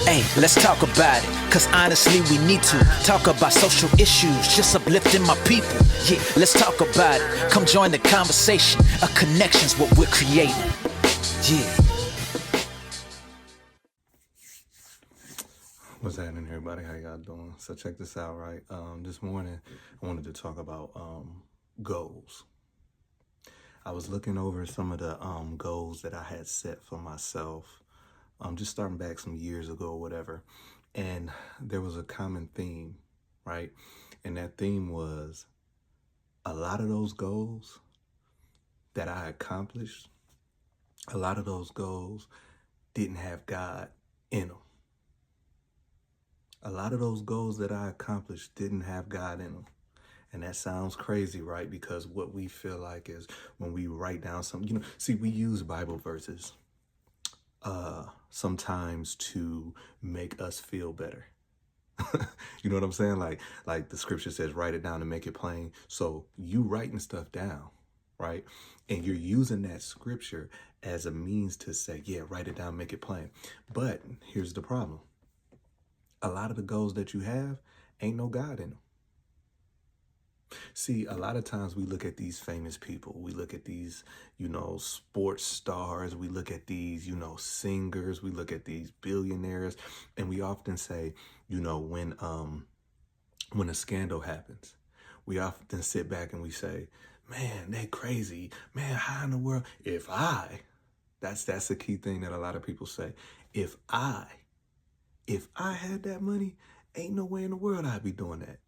Hey, let's talk about it, cause honestly we need to talk about social issues, just uplifting my people. Yeah, let's talk about it. Come join the conversation. A connection's what we're creating. Yeah. What's happening, everybody? How y'all doing? So check this out, right? This morning I wanted to talk about goals. I was looking over some of the goals that I had set for myself, just starting back some years ago or whatever. And there was a common theme, right? And that theme was a lot of those goals that I accomplished, a lot of those goals didn't have God in them. A lot of those goals that I accomplished didn't have God in them. And that sounds crazy, right? Because what we feel like is when we write down something, see, we use Bible verses sometimes to make us feel better. You know what I'm saying? Like the scripture says, write it down and make it plain. So you writing stuff down, right? And you're using that scripture as a means to say, yeah, write it down, make it plain. But here's the problem. A lot of the goals that you have ain't no God in them. See, a lot of times we look at these famous people. We look at these, sports stars. We look at these, singers. We look at these billionaires. And we often say, when a scandal happens, we often sit back and we say, man, they crazy. Man, how in the world? That's the key thing that a lot of people say. If I had that money, ain't no way in the world I'd be doing that.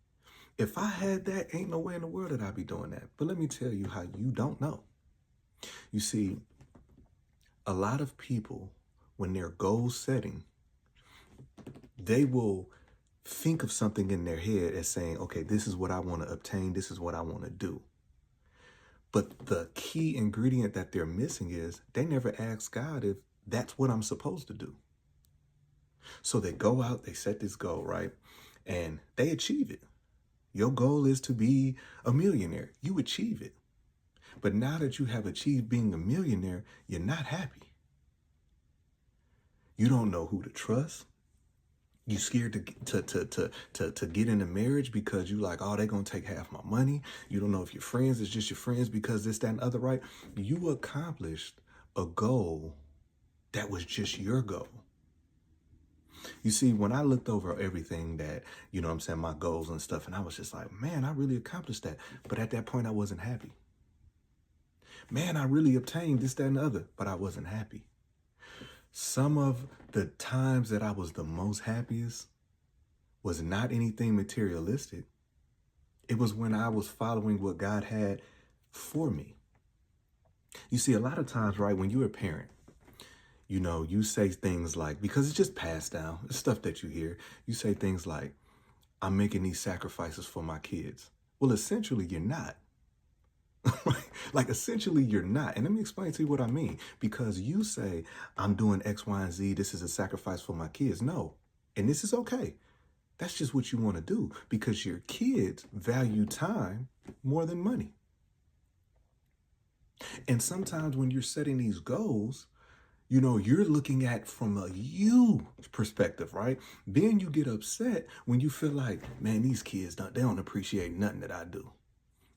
If I had that, ain't no way in the world that I'd be doing that. But let me tell you how you don't know. You see, a lot of people, when they're goal setting, they will think of something in their head as saying, okay, this is what I want to obtain. This is what I want to do. But the key ingredient that they're missing is they never ask God if that's what I'm supposed to do. So they go out, they set this goal, right? And they achieve it. Your goal is to be a millionaire. You achieve it. But now that you have achieved being a millionaire, you're not happy. You don't know who to trust. You're scared to get in a marriage because you like, oh, they're going to take half my money. You don't know if your friends is just your friends because this, that, and other, right? You accomplished a goal that was just your goal. You see, when I looked over everything that, my goals and stuff, and I was just like, man, I really accomplished that. But at that point, I wasn't happy. Man, I really obtained this, that, and the other, but I wasn't happy. Some of the times that I was the most happiest was not anything materialistic. It was when I was following what God had for me. You see, a lot of times, right, when you're a parent, you say things like, because it's just passed down, it's stuff that you hear. You say things like, I'm making these sacrifices for my kids. Well, essentially, you're not. Like, essentially, you're not. And let me explain to you what I mean. Because you say, I'm doing X, Y, and Z. This is a sacrifice for my kids. No. And this is okay. That's just what you want to do because your kids value time more than money. And sometimes when you're setting these goals, you're looking at from a you perspective, right? Then you get upset when you feel like, man, these kids they don't appreciate nothing that I do.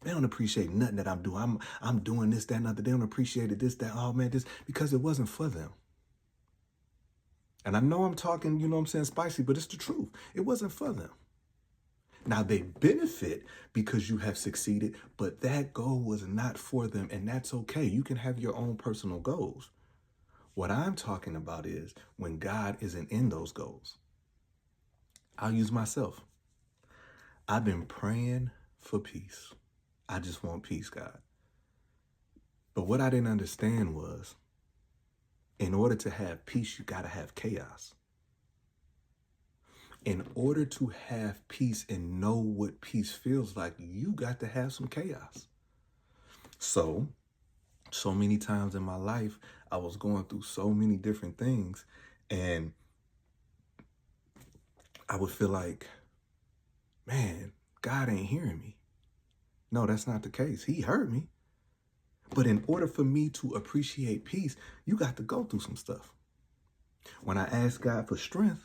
They don't appreciate nothing that I'm doing. I'm doing this, that, and other. They don't appreciate it, this, that, oh man, this, because it wasn't for them. And I know I'm talking, spicy, but it's the truth. It wasn't for them. Now they benefit because you have succeeded, but that goal was not for them. And that's okay. You can have your own personal goals. What I'm talking about is when God isn't in those goals. I'll use myself. I've been praying for peace. I just want peace, God. But what I didn't understand was, in order to have peace, you got to have chaos. In order to have peace and know what peace feels like, you got to have some chaos. So many times in my life, I was going through so many different things, and I would feel like, man, God ain't hearing me. No, that's not the case. He heard me. But in order for me to appreciate peace, you got to go through some stuff. When I asked God for strength,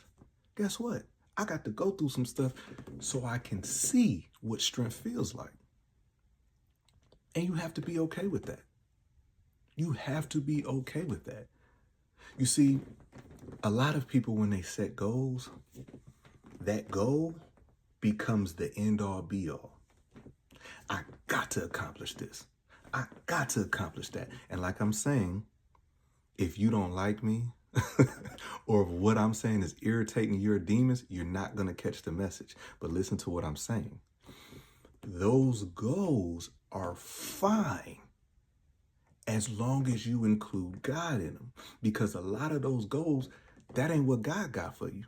Guess what? I got to go through some stuff so I can see what strength feels like. And you have to be okay with that. You have to be okay with that. You see, a lot of people, when they set goals, that goal becomes the end all be all. I got to accomplish this. I got to accomplish that. And like I'm saying, if you don't like me or if what I'm saying is irritating your demons, you're not going to catch the message. But listen to what I'm saying. Those goals are fine as long as you include God in them. Because a lot of those goals, that ain't what God got for you.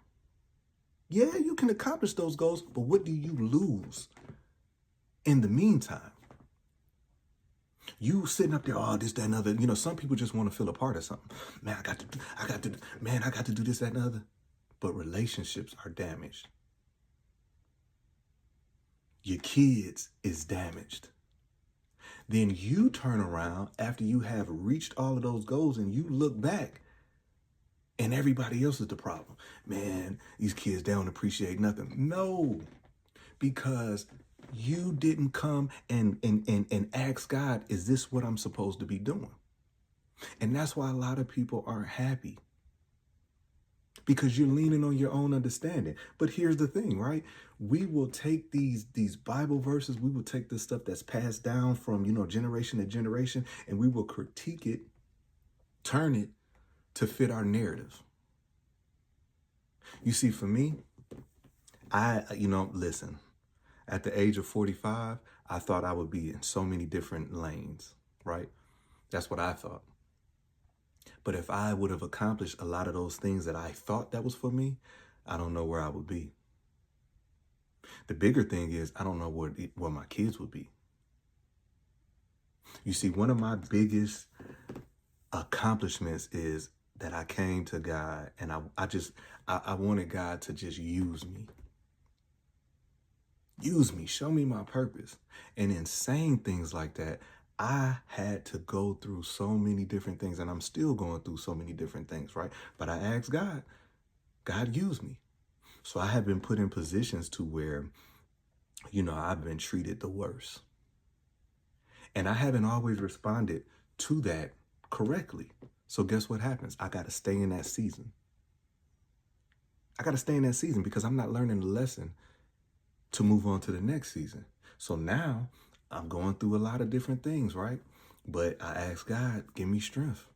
Yeah, you can accomplish those goals, but what do you lose in the meantime? You sitting up there, oh, this, that, and other. You know, some people just want to feel a part of something. Man, I got to do this, that, and other. But relationships are damaged. Your kids is damaged. Then you turn around after you have reached all of those goals and you look back and everybody else is the problem. Man, these kids, they don't appreciate nothing. No, because you didn't come and ask God, is this what I'm supposed to be doing? And that's why a lot of people aren't happy, because you're leaning on your own understanding. But here's the thing, right? We will take these Bible verses, we will take the stuff that's passed down from, generation to generation, and we will critique it, turn it to fit our narrative. You see, for me, listen, at the age of 45, I thought I would be in so many different lanes, right? That's what I thought. But if I would have accomplished a lot of those things that I thought that was for me, I don't know where I would be. The bigger thing is, I don't know where my kids would be. You see, one of my biggest accomplishments is that I came to God and I wanted God to just use me. Use me, show me my purpose. And in saying things like that, I had to go through so many different things, and I'm still going through so many different things, right? But I asked God, God used me. So I have been put in positions to where, I've been treated the worst. And I haven't always responded to that correctly. So guess what happens? I got to stay in that season. I got to stay in that season because I'm not learning the lesson to move on to the next season. So now I'm going through a lot of different things, right? But I asked God, give me strength.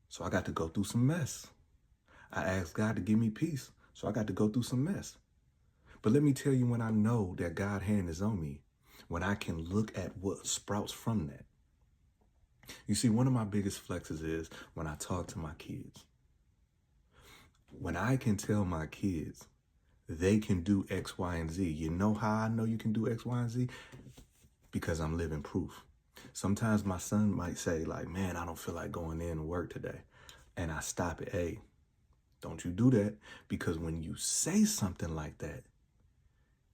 So I got to go through some mess. I asked God to give me peace. So I got to go through some mess. But let me tell you, when I know that God's hand is on me, when I can look at what sprouts from that. You see, one of my biggest flexes is when I talk to my kids. When I can tell my kids they can do X, Y, and Z. You know how I know you can do X, Y, and Z? Because I'm living proof. Sometimes my son might say, like, man, I don't feel like going in to work today. And I stop it. Hey, don't you do that. Because when you say something like that,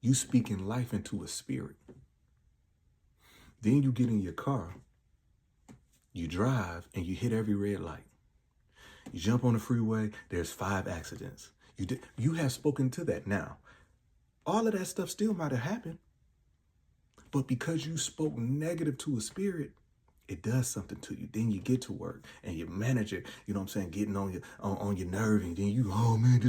you speaking life into a spirit. Then you get in your car, you drive, and you hit every red light. You jump on the freeway, there's 5 accidents. You have spoken to that. Now, all of that stuff still might have happened, but because you spoke negative to a spirit, it does something to you. Then you get to work and your manager, getting on your nerve, and then you, oh man,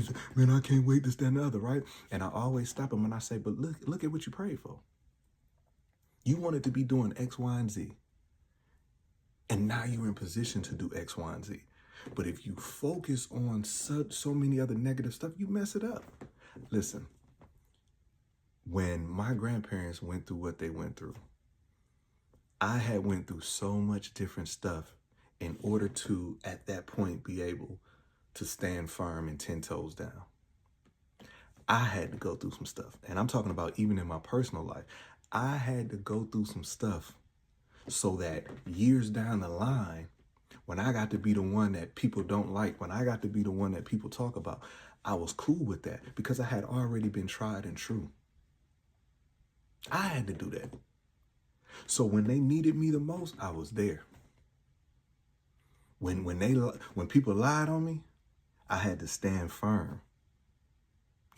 I can't wait, this, that, and the other, right? And I always stop him and I say, but look at what you prayed for. You wanted to be doing X, Y, and Z. And now you're in position to do X, Y, and Z. But if you focus on so many other negative stuff, you mess it up. Listen, when my grandparents went through what they went through, I had went through so much different stuff in order to, at that point, be able to stand firm and 10 toes down. I had to go through some stuff. And I'm talking about even in my personal life. I had to go through some stuff so that years down the line, when I got to be the one that people don't like, when I got to be the one that people talk about, I was cool with that because I had already been tried and true. I had to do that. So when they needed me the most, I was there. When people lied on me, I had to stand firm.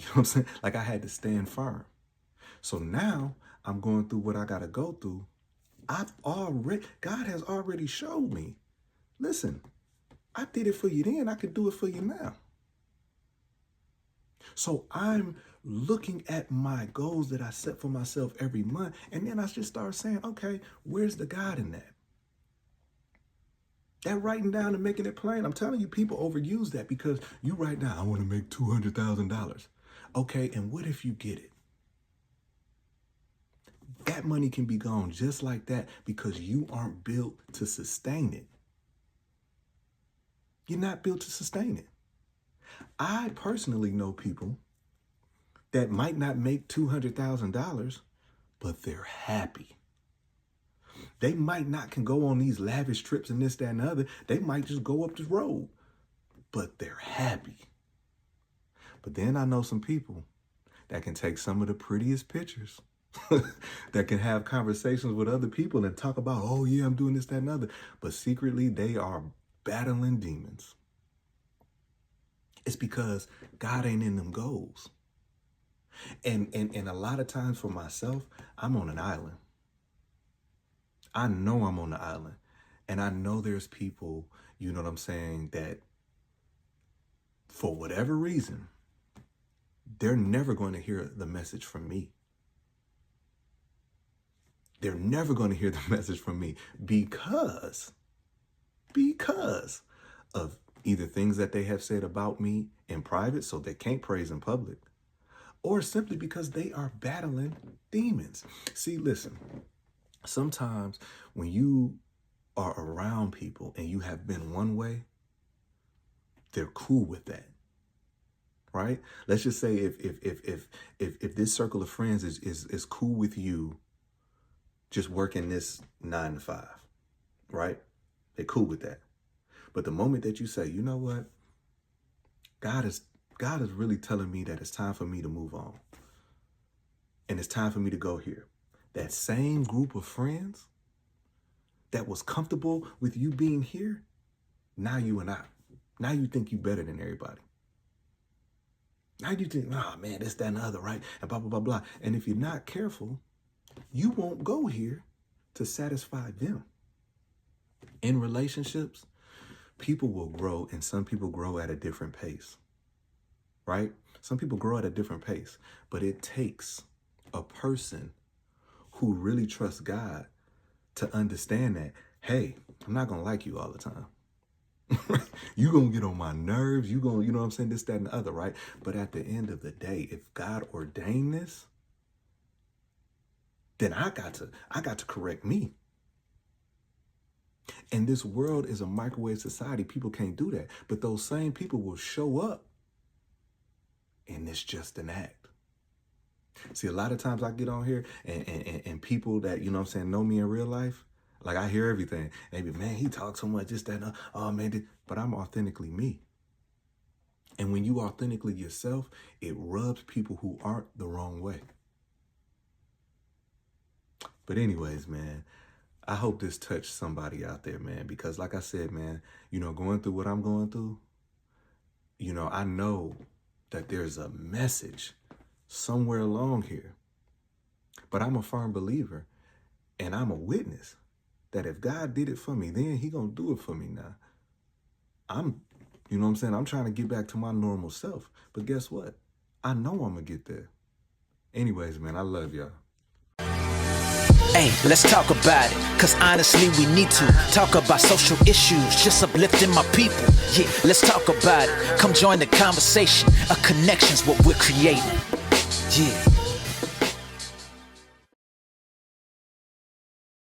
You know what I'm saying? Like I had to stand firm. So now I'm going through what I got to go through. God has already showed me, listen, I did it for you then, I could do it for you now. So I'm looking at my goals that I set for myself every month. And then I just start saying, okay, where's the God in that? That writing down and making it plain. I'm telling you, people overuse that because you write down, I want to make $200,000. Okay, and what if you get it? That money can be gone just like that because you aren't built to sustain it. You're not built to sustain it. I personally know people that might not make $200,000, but they're happy. They might not can go on these lavish trips and this, that, and the other. They might just go up the road, but they're happy. But then I know some people that can take some of the prettiest pictures, that can have conversations with other people and talk about, oh yeah, I'm doing this, that, and the other. But secretly, they are battling demons. It's because God ain't in them goals. And a lot of times for myself, I'm on an island. I know I'm on the island. And I know there's people, you know what I'm saying, that for whatever reason, they're never going to hear the message from me. They're never going to hear the message from me because of either things that they have said about me in private, so they can't praise in public, or simply because they are battling demons. See, listen, sometimes when you are around people and you have been one way, they're cool with that. Right? Let's just say if this circle of friends is cool with you just working this 9 to 5, right? They're cool with that. But the moment that you say, you know what? God is really telling me that it's time for me to move on. And it's time for me to go here. That same group of friends that was comfortable with you being here, now you and I. Now you think you better than everybody. Now you think, oh man, this, that, and the other, right? And blah, blah, blah, blah. And if you're not careful, you won't go here to satisfy them. In relationships, people will grow, and some people grow at a different pace, right? Some people grow at a different pace, but it takes a person who really trusts God to understand that, hey, I'm not going to like you all the time. You're going to get on my nerves. You're going to, you know what I'm saying? This, that, and the other, right? But at the end of the day, if God ordained this, then I got to correct me. And this world is a microwave society. People can't do that. But those same people will show up, and it's just an act. See, a lot of times I get on here and people that, you know what I'm saying, know me in real life, like I hear everything. They be, man, he talks so much, this, that, and oh man, but I'm authentically me. And when you authentically yourself, it rubs people who aren't the wrong way. But anyways, man, I hope this touched somebody out there, man, because like I said, man, you know, going through what I'm going through, you know, I know that there's a message somewhere along here. But I'm a firm believer, and I'm a witness that if God did it for me, then he gonna do it for me now. You know what I'm saying? I'm trying to get back to my normal self. But guess what? I know I'm gonna get there. Anyways, man, I love y'all. Hey, let's talk about it, cause honestly we need to talk about social issues, just uplifting my people. Yeah, let's talk about it. Come join the conversation. A connection's what we're creating. Yeah.